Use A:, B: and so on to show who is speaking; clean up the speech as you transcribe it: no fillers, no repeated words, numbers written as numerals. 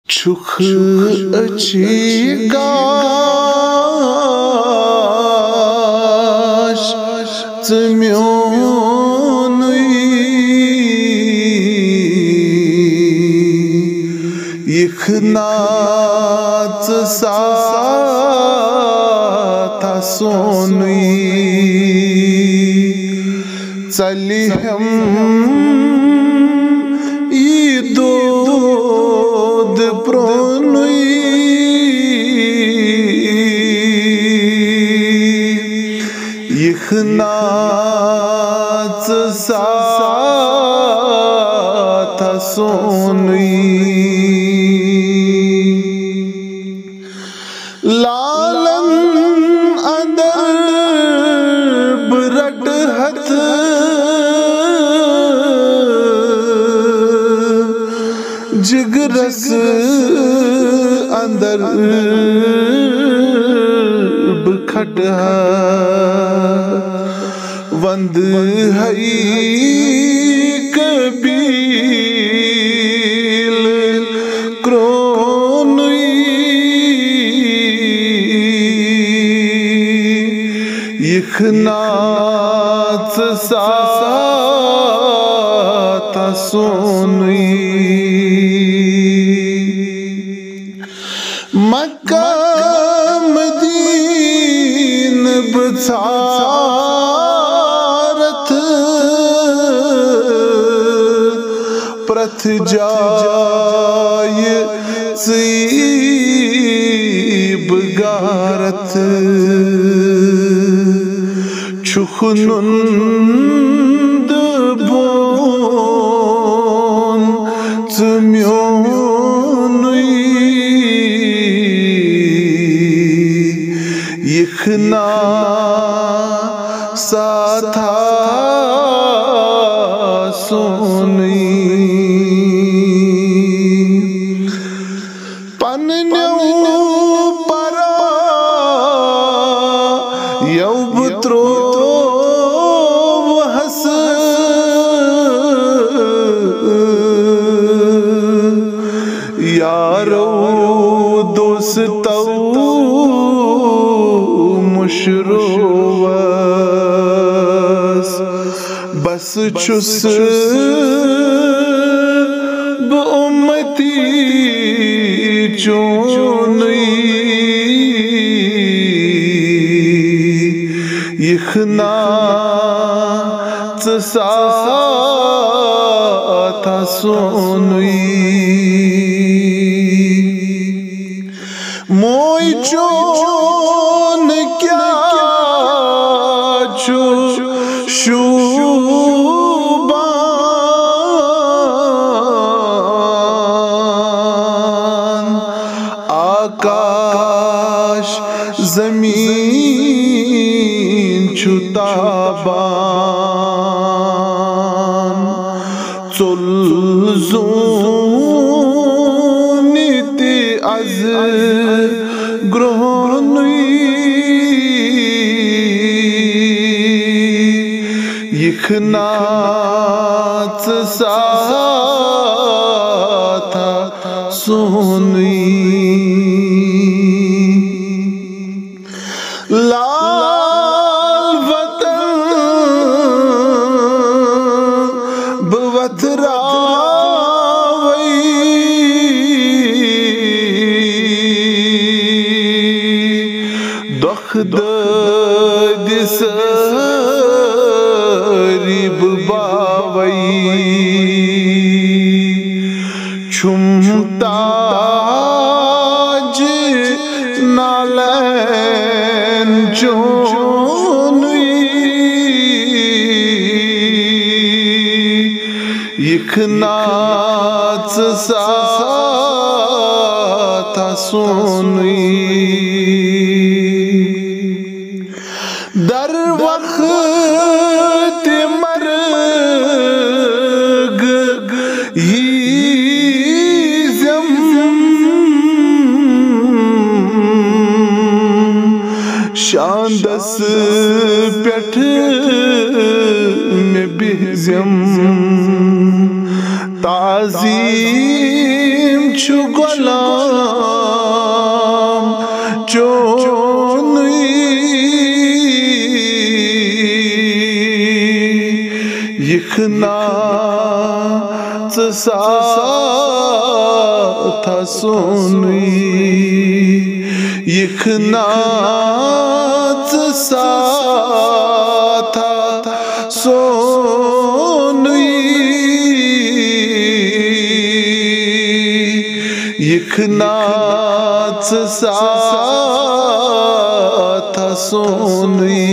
A: छुख अच्छी गाश ज़म्योन यखनात साथा सोनुई चलिहम ईदोद प्रोनुई यखनात साथा सोनुई लालन अदब रट हथ जिगरस अंदर बखट वंद हई कबील यखनात साथा सोनुई मक्का मदीन बसारत प्रथ जाय ज़ीब गारत छुखनुंद बोन ज़म्योनुई यखना साथा सोनुई पन्न्यू परा यौबत्रो यारो दोस्तौ मुशरोवस बस छुस उम्मती चोनुई यखनात साथा सोनुई मोई चोन क्या छु शुबान आकाश ज़मीन छुताबान चुलज़ोनिति अज़ ग्रहणुई यखनात साथा सोनुई लाल वतन बवतरा दिसरीब बावई छुमताज नालैन चोनुई यखनात साथा सोनुई दर वक्त मर्ग यीज़म शांदस पेठ में बिहज़म ताज़ीम छु गुलाम चोनुई यखना था सोनुई यखना था सोनुई यखना था सोनुई।